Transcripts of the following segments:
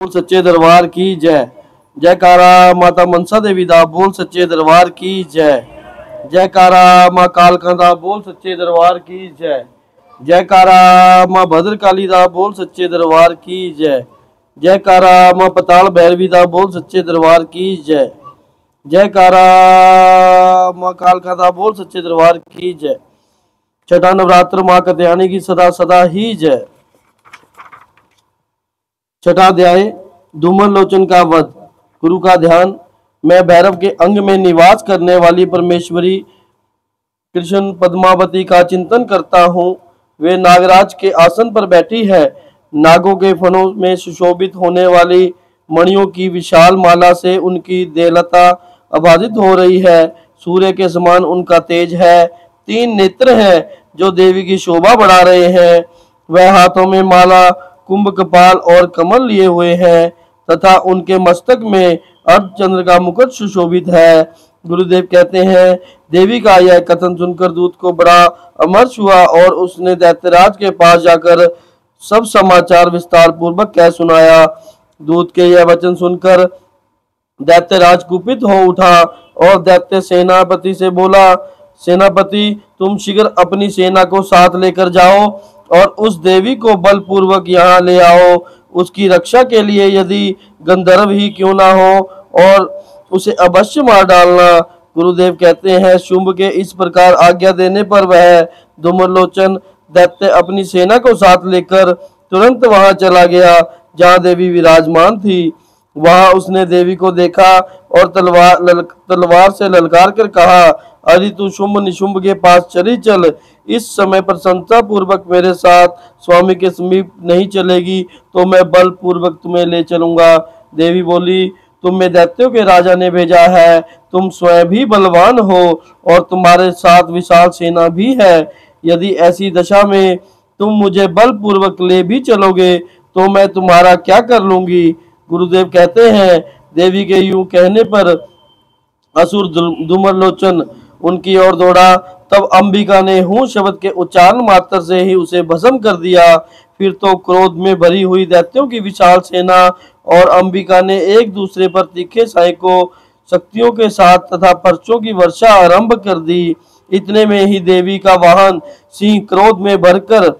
बोल सच्चे दरबार की जय। जयकारा माता मनसा देवी दा बोल सच्चे दरबार की जय। जयकारा माँ कालका दा बोल सच्चे दरबार की जय। जयकारा माँ भद्रकाली दा बोल सच्चे दरबार की जय। जयकारा माँ पताल भैरवी दा बोल सच्चे दरबार की जय। जयकारा माँ कालका दा बोल सच्चे दरबार की जय। छठा नवरात्र माँ कत्यायनी की सदा सदा ही जय। छठा अध्याय धूमर लोचन का वध। गुरु का ध्यान। मैं भैरव के अंग में निवास करने वाली परमेश्वरी कृष्ण पद्मावती का चिंतन करता हूँ। वे नागराज के आसन पर बैठी है। नागों के फनों में सुशोभित होने वाली मणियों की विशाल माला से उनकी देहलता आभासित हो रही है। सूर्य के समान उनका तेज है। 3 नेत्र हैं जो देवी की शोभा बढ़ा रहे हैं। वह हाथों में माला, कुंभ, कपाल और कमल लिए हुए हैं तथा उनके मस्तक में अर्धचंद्र का मुकुट सुशोभित है। गुरुदेव कहते हैं, देवी का यह कथन सुनकर दूत को बड़ा अमर्ष हुआ और उसने दैत्यराज के पास जाकर सब समाचार विस्तार पूर्वक कह सुनाया। दूत के यह वचन सुनकर दैत्यराज कुपित हो उठा और दैत्य सेनापति से बोला, सेनापति, तुम शीघ्र अपनी सेना को साथ लेकर जाओ और उस देवी को बलपूर्वक यहाँ ले आओ। उसकी रक्षा के लिए यदि गंधर्व ही क्यों ना हो और उसे अवश्य मार डालना। गुरुदेव कहते हैं, शुंभ के इस प्रकार आज्ञा देने पर वह धूम्रलोचन दैत्य अपनी सेना को साथ लेकर तुरंत वहां चला गया जहां देवी विराजमान थी। वहां उसने देवी को देखा और तलवार से ललकार कर कहा, अरे तू शुंभ निशुंभ के पास चली चल। इस समय प्रसन्नता पूर्वक मेरे साथ स्वामी के समीप नहीं चलेगी तो मैं बल पूर्वक तुम्हें ले चलूंगा। देवी बोली, तुम्हें दैत्यों के राजा ने भेजा है। तुम स्वयं भी बलवान हो और तुम्हारे साथ विशाल सेना भी है। यदि ऐसी दशा में तुम मुझे बलपूर्वक ले भी चलोगे तो मैं तुम्हारा क्या कर लूंगी। गुरुदेव कहते हैं, देवी के यूं कहने पर असुर धूम्रलोचन उनकी ओर दौड़ा। तब अंबिका ने हूं शब्द के उच्चारण मात्र से ही उसे भस्म कर दिया। फिर तो क्रोध में भरी हुई दैत्यों की विशाल सेना और अंबिका ने एक दूसरे पर तीखे सहायकों शक्तियों के साथ तथा पर्चों की वर्षा आरंभ कर दी। इतने में ही देवी का वाहन सिंह क्रोध में भरकर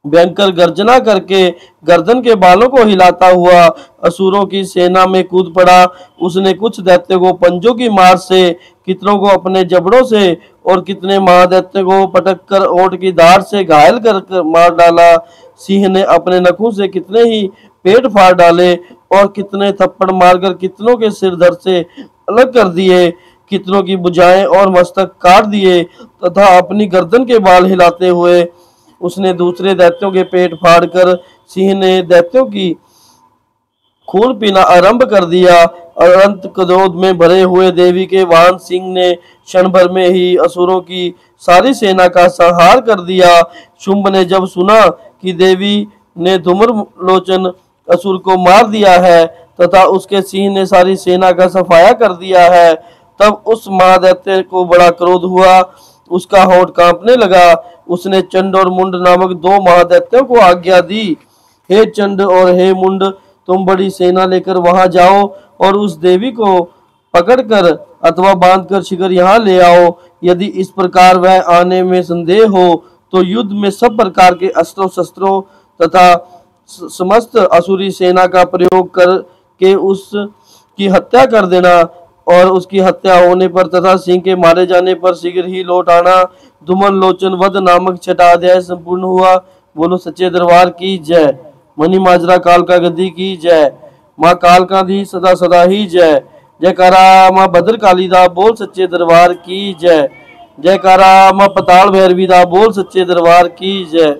भयंकर गर्जना करके गर्दन के बालों को हिलाता हुआ असुरों की सेना में कूद पड़ा। उसने कुछ दैत्यों को पंजों की मार से, कितनों को अपने जबड़ों से और कितने महादैत्यों को पटक कर ओंठ की धार से घायल कर मार डाला। सिंह ने अपने नखों से कितने ही पेट फाड़ डाले और कितने थप्पड़ मारकर कितनों के सिर धड़ से अलग कर दिए, कितनों की भुजाएं और मस्तक काट दिए तथा अपनी गर्दन के बाल हिलाते हुए उसने दूसरे दैत्यों के पेट फाड़कर सिंह ने दैत्यों की खून पीना आरंभ कर दिया। अनंत क्रोध में भरे हुए देवी के वाहन सिंह ने क्षण भर में ही असुरों की सारी सेना का संहार कर दिया। शुंभ ने जब सुना कि देवी ने धूम्रलोचन असुर को मार दिया है तथा उसके सिंह ने सारी सेना का सफाया कर दिया है, तब उस महादैत्य को बड़ा क्रोध हुआ। उसका होंठ कांपने लगा। उसने चंड और मुंड नामक 2 महादैत्यों को आज्ञा दी, हे चंड और हे मुंड, तुम बड़ी सेना लेकर वहां जाओ और उस देवी को पकड़कर अथवा बांधकर शीघ्र यहाँ ले आओ। यदि इस प्रकार वह आने में संदेह हो तो युद्ध में सब प्रकार के अस्त्रों शस्त्रों तथा समस्त असुरी सेना का प्रयोग करके उसकी हत्या कर देना और उसकी हत्या होने पर तथा सिंह के मारे जाने पर शीघ्र ही लौट आना। धूम्रलोचन वध नामक छठा अध्याय संपूर्ण हुआ। बोलो सच्चे दरबार की जय। मणि माजरा कालका गद्दी की जय। माँ कालका दी सदा सदा ही जय। जयकारा माँ भद्रकाली दा बोल सच्चे दरबार की जय। जयकारा माँ पताल भैरवी दा बोल सच्चे दरबार की जय।